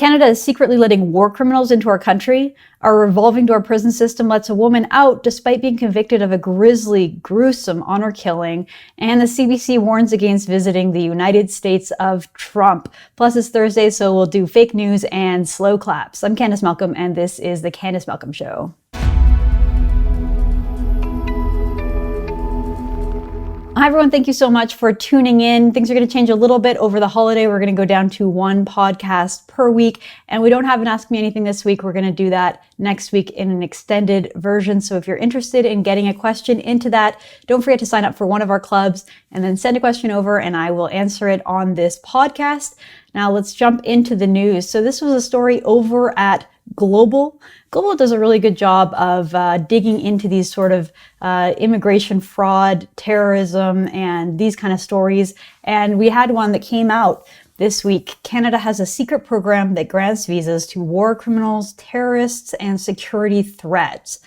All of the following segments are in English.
Canada is secretly letting war criminals into our country. Our revolving door prison system lets a woman out despite being convicted of a grisly, gruesome honor killing. And the CBC warns against visiting the United States of Trump. Plus, it's Thursday, so we'll do fake news and slow claps. I'm Candice Malcolm, and this is the Candice Malcolm Show. Hi everyone, thank you so much for tuning in. Things are going to change a little bit over the holiday. We're going to go down to one podcast per week, and we don't have an Ask Me Anything this week. We're going to do that next week in an extended version. So if you're interested in getting a question into that, don't forget to sign up for one of our clubs and then send a question over and I will answer it on this podcast. Now let's jump into the news. So this was a story over at Global. Global does a really good job of digging into these sort of immigration fraud, terrorism, and these kind of stories. And we had one that came out this week. Canada has a secret program that grants visas to war criminals, terrorists, and security threats.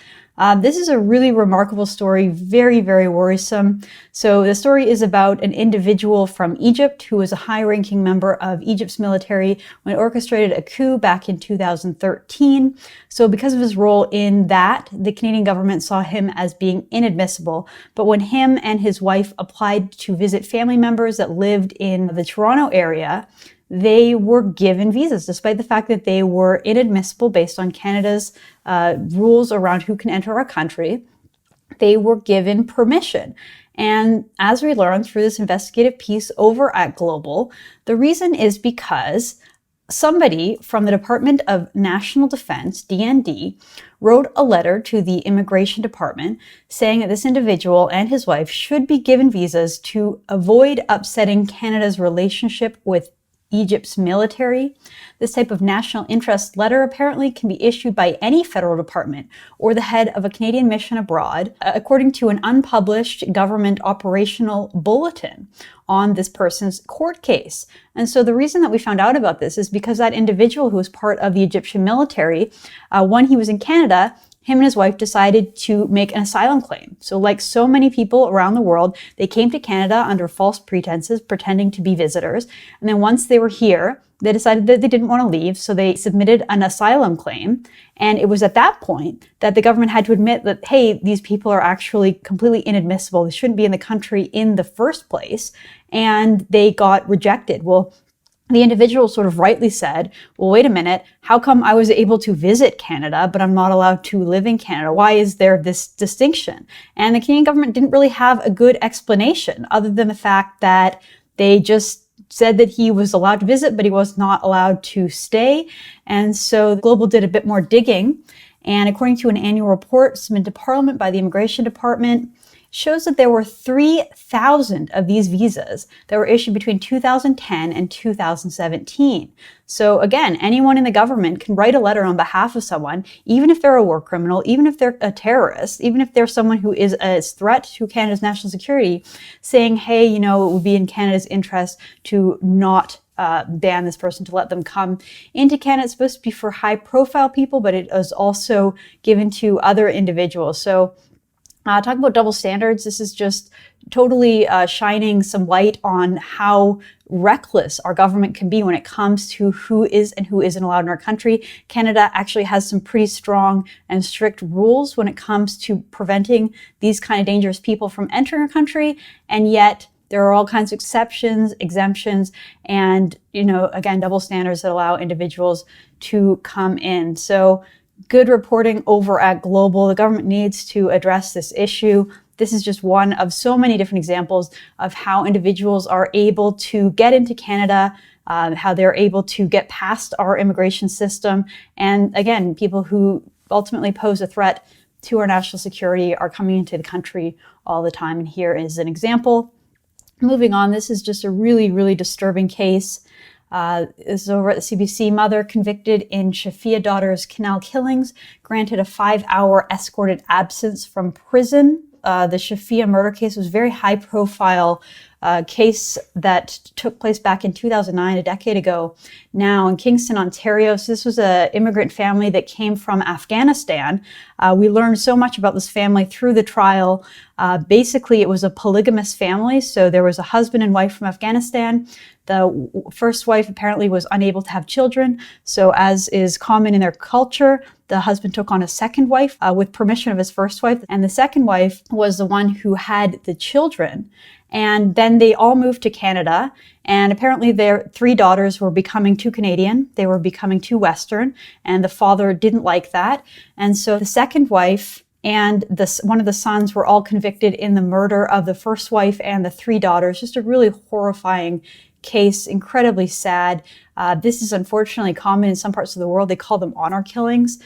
This is a really remarkable story, very, very worrisome. So the story is about an individual from Egypt who was a high-ranking member of Egypt's military when it orchestrated a coup back in 2013. So because of his role in that, the Canadian government saw him as being inadmissible. But when him and his wife applied to visit family members that lived in the Toronto area, they were given visas, despite the fact that they were inadmissible based on Canada's rules around who can enter our country. They were given permission. And as we learned through this investigative piece over at Global, the reason is because somebody from the Department of National Defense, DND, wrote a letter to the Immigration Department saying that this individual and his wife should be given visas to avoid upsetting Canada's relationship with Egypt's military. This type of national interest letter apparently can be issued by any federal department or the head of a Canadian mission abroad, according to an unpublished government operational bulletin on this person's court case. And so the reason that we found out about this is because that individual who was part of the Egyptian military, when he was in Canada, him and his wife decided to make an asylum claim. So like so many people around the world, they came to Canada under false pretenses, pretending to be visitors. And then once they were here, they decided that they didn't want to leave. So they submitted an asylum claim. And it was at that point that the government had to admit that, hey, these people are actually completely inadmissible. They shouldn't be in the country in the first place. And they got rejected. Well, the individual sort of rightly said, well, wait a minute, how come I was able to visit Canada, but I'm not allowed to live in Canada? Why is there this distinction? And the Canadian government didn't really have a good explanation other than the fact that they just said that he was allowed to visit, but he was not allowed to stay. And so Global did a bit more digging. And according to an annual report submitted to Parliament by the Immigration Department, shows that there were 3,000 of these visas that were issued between 2010 and 2017. So again, anyone in the government can write a letter on behalf of someone, even if they're a war criminal, even if they're a terrorist, even if they're someone who is a threat to Canada's national security, saying, hey, you know, it would be in Canada's interest to not ban this person, to let them come into Canada. It's supposed to be for high profile people, but it is also given to other individuals. So talk about double standards. This is just totally shining some light on how reckless our government can be when it comes to who is and who isn't allowed in our country. Canada actually has some pretty strong and strict rules when it comes to preventing these kind of dangerous people from entering our country. And yet there are all kinds of exceptions, exemptions, and, you know, again, double standards that allow individuals to come in. So good reporting over at Global. The government needs to address this issue. This is just one of so many different examples of how individuals are able to get into Canada, how they're able to get past our immigration system. And again, people who ultimately pose a threat to our national security are coming into the country all the time. And here is an example. Moving on, this is just a really, really disturbing case. This is over at the CBC. Mother convicted in Shafia daughter's canal killings, granted a 5-hour escorted absence from prison. the Shafia murder case was a very high profile case that took place back in 2009, a decade ago now, in Kingston, Ontario. So this was an immigrant family that came from Afghanistan. We learned so much about this family through the trial. Basically, it was a polygamous family. So there was a husband and wife from Afghanistan. The first wife apparently was unable to have children. So as is common in their culture, the husband took on a second wife with permission of his first wife. And the second wife was the one who had the children. And then they all moved to Canada. And apparently their 3 daughters were becoming too Canadian. They were becoming too Western. And the father didn't like that. And so the second wife and one of the sons were all convicted in the murder of the first wife and the 3 daughters. Just a really horrifying case, incredibly sad. This is unfortunately common in some parts of the world. They call them honor killings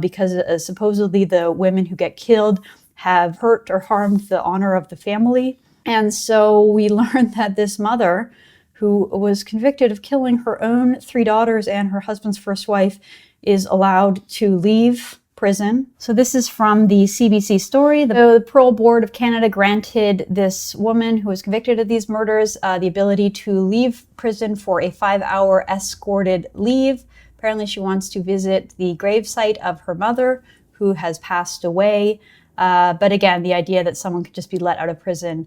because supposedly the women who get killed have hurt or harmed the honor of the family. And so we learned that this mother, who was convicted of killing her own 3 daughters and her husband's first wife, is allowed to leave prison. So this is from the CBC story. The Parole Board of Canada granted this woman who was convicted of these murders the ability to leave prison for a 5-hour escorted leave. Apparently she wants to visit the gravesite of her mother, who has passed away. But again, the idea that someone could just be let out of prison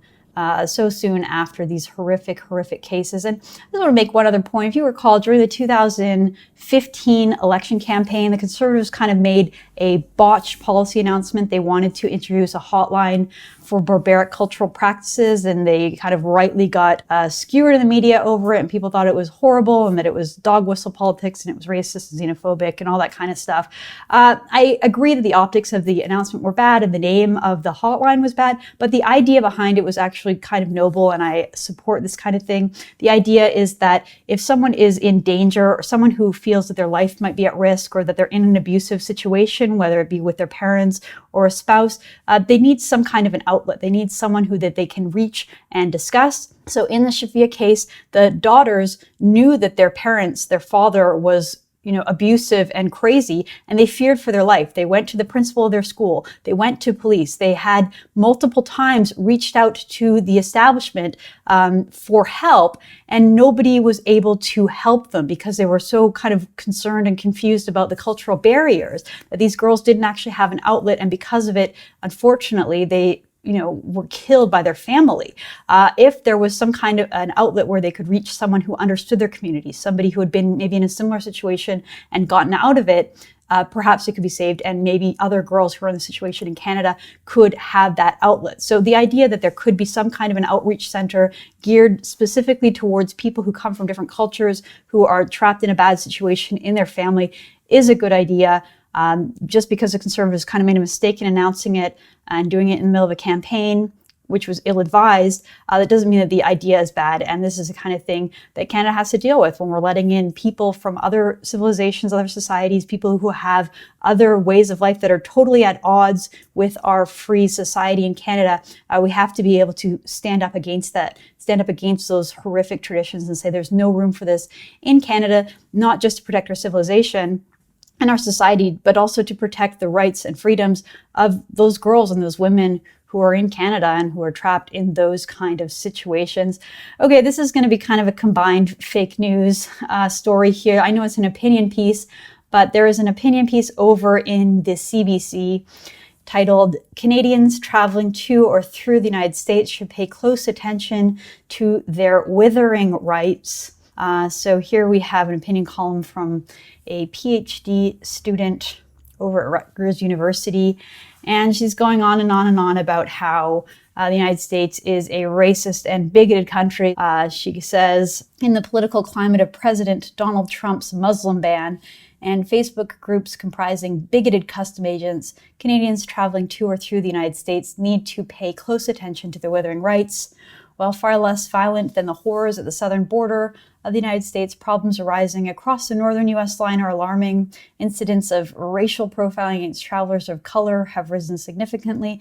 so soon after these horrific cases. And I just want to make one other point. If you recall, during the 2015 election campaign, the Conservatives kind of made a botched policy announcement. They wanted to introduce a hotline for barbaric cultural practices, and they kind of rightly got skewered in the media over it, and people thought it was horrible and that it was dog whistle politics and it was racist and xenophobic and all that kind of stuff. I agree that the optics of the announcement were bad and the name of the hotline was bad, but the idea behind it was actually kind of noble, and I support this kind of thing. The idea is that if someone is in danger, or someone who feels that their life might be at risk, or that they're in an abusive situation, whether it be with their parents or a spouse, they need some kind of an outlet. They need someone that they can reach and discuss. So in the Shafia case, the daughters knew that their parents, their father was abusive and crazy, and they feared for their life. They went to the principal of their school. They went to police. They had multiple times reached out to the establishment for help, and nobody was able to help them because they were so kind of concerned and confused about the cultural barriers that these girls didn't actually have an outlet, and because of it, unfortunately, they were killed by their family. If there was some kind of an outlet where they could reach someone who understood their community, somebody who had been maybe in a similar situation and gotten out of it, perhaps it could be saved, and maybe other girls who are in the situation in Canada could have that outlet. So the idea that there could be some kind of an outreach center geared specifically towards people who come from different cultures, who are trapped in a bad situation in their family, is a good idea. Just because the Conservatives kind of made a mistake in announcing it and doing it in the middle of a campaign, which was ill-advised, that doesn't mean that the idea is bad. And this is the kind of thing that Canada has to deal with when we're letting in people from other civilizations, other societies, people who have other ways of life that are totally at odds with our free society in Canada. We have to be able to stand up against that, stand up against those horrific traditions and say there's no room for this in Canada, not just to protect our civilization and our society, but also to protect the rights and freedoms of those girls and those women who are in Canada and who are trapped in those kind of situations. Okay, this is going to be kind of a combined fake news story here. I know it's an opinion piece, but there is an opinion piece over in the CBC titled, "Canadians traveling to or through the United States should pay close attention to their withering rights." So here we have an opinion column from a PhD student over at Rutgers University, and she's going on and on and on about how the United States is a racist and bigoted country. She says, in the political climate of President Donald Trump's Muslim ban and Facebook groups comprising bigoted custom agents, Canadians traveling to or through the United States need to pay close attention to their withering rights. While far less violent than the horrors at the southern border of the United States, problems arising across the northern U.S. line are alarming. Incidents of racial profiling against travelers of color have risen significantly,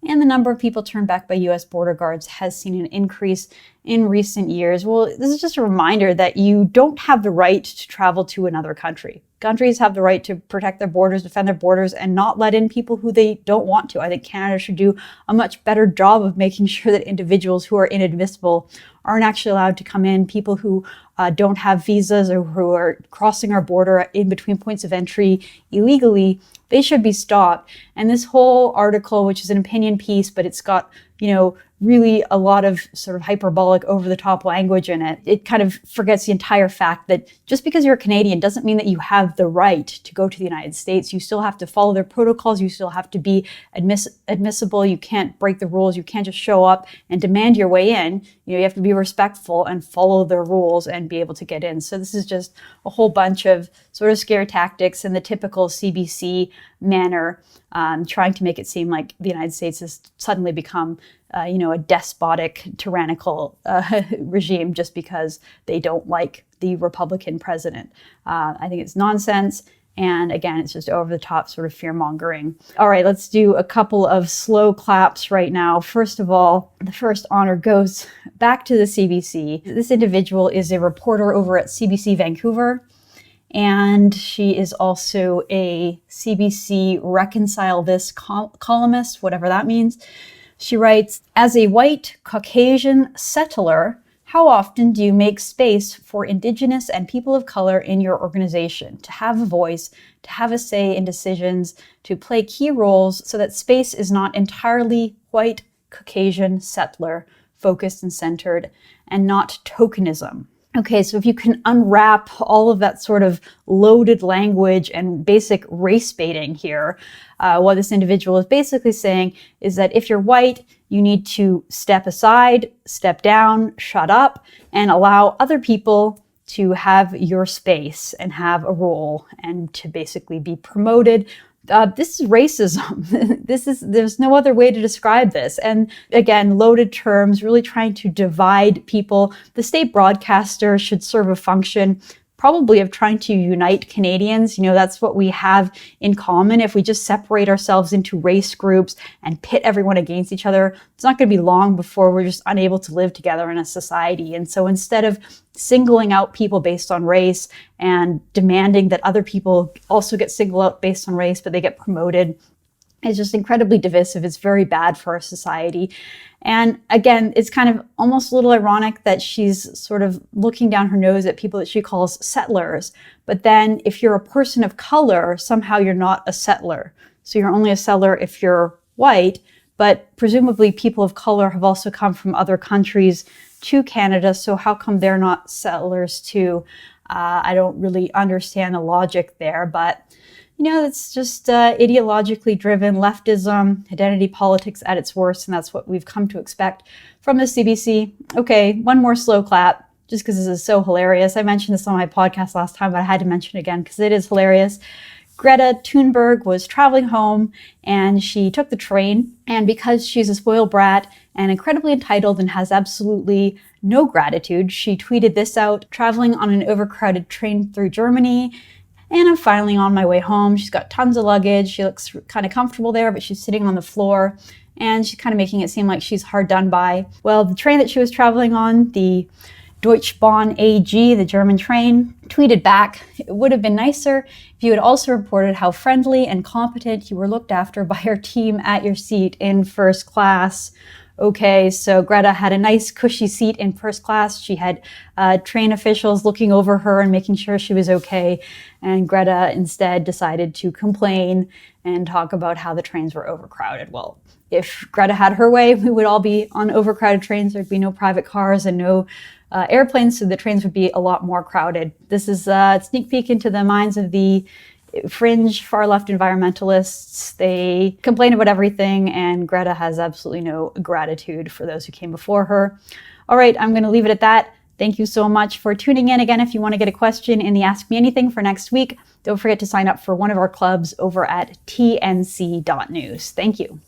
and the number of people turned back by U.S. border guards has seen an increase. in recent years? Well, this is just a reminder that you don't have the right to travel to another country. Countries have the right to protect their borders, defend their borders, and not let in people who they don't want to. I think Canada should do a much better job of making sure that individuals who are inadmissible aren't actually allowed to come in. People who don't have visas or who are crossing our border in between points of entry illegally, they should be stopped. And this whole article, which is an opinion piece, but it's got, really a lot of sort of hyperbolic, over-the-top language in it. It kind of forgets the entire fact that just because you're a Canadian doesn't mean that you have the right to go to the United States. You still have to follow their protocols. You still have to be admissible. You can't break the rules. You can't just show up and demand your way in. You have to be respectful and follow their rules and be able to get in. So this is just a whole bunch of sort of scare tactics in the typical CBC manner, trying to make it seem like the United States has suddenly become a despotic, tyrannical regime just because they don't like the Republican president. I think it's nonsense. And again, it's just over the top sort of fear mongering. All right, let's do a couple of slow claps right now. First of all, the first honor goes back to the CBC. This individual is a reporter over at CBC Vancouver. And she is also a CBC Reconcile This columnist, whatever that means. She writes, as a white Caucasian settler, how often do you make space for Indigenous and people of color in your organization to have a voice, to have a say in decisions, to play key roles so that space is not entirely white Caucasian settler focused and centered and not tokenism? Okay, so if you can unwrap all of that sort of loaded language and basic race baiting here, what this individual is basically saying is that if you're white, you need to step aside, step down, shut up, and allow other people to have your space and have a role and to basically be promoted. This is racism. There's no other way to describe this. And again, loaded terms, really trying to divide people. The state broadcaster should serve a function probably of trying to unite Canadians. That's what we have in common. If we just separate ourselves into race groups and pit everyone against each other, it's not going to be long before we're just unable to live together in a society. And so instead of singling out people based on race and demanding that other people also get singled out based on race, but they get promoted, it's just incredibly divisive. It's very bad for our society. And again, it's kind of almost a little ironic that she's sort of looking down her nose at people that she calls settlers. But then if you're a person of color, somehow you're not a settler. So you're only a settler if you're white, but presumably people of color have also come from other countries to Canada. So how come they're not settlers too? I don't really understand the logic there, but it's just ideologically driven leftism, identity politics at its worst, and that's what we've come to expect from the CBC. Okay, one more slow clap, just because this is so hilarious. I mentioned this on my podcast last time, but I had to mention it again because it is hilarious. Greta Thunberg was traveling home and she took the train, and because she's a spoiled brat and incredibly entitled and has absolutely no gratitude, she tweeted this out: traveling on an overcrowded train through Germany, and I'm finally on my way home. She's got tons of luggage. She looks kind of comfortable there, but she's sitting on the floor and she's kind of making it seem like she's hard done by. Well, the train that she was traveling on, the Deutsche Bahn AG, the German train, tweeted back, "It would have been nicer if you had also reported how friendly and competent you were looked after by our team at your seat in first class." Okay, so Greta had a nice cushy seat in first class. She had train officials looking over her and making sure she was okay. And Greta instead decided to complain and talk about how the trains were overcrowded. Well, if Greta had her way, we would all be on overcrowded trains. There'd be no private cars and no airplanes, so the trains would be a lot more crowded. This is a sneak peek into the minds of the fringe far-left environmentalists. They complain about everything, and Greta has absolutely no gratitude for those who came before her. All right, I'm going to leave it at that. Thank you so much for tuning in. Again, if you want to get a question in the Ask Me Anything for next week, don't forget to sign up for one of our clubs over at tnc.news. Thank you.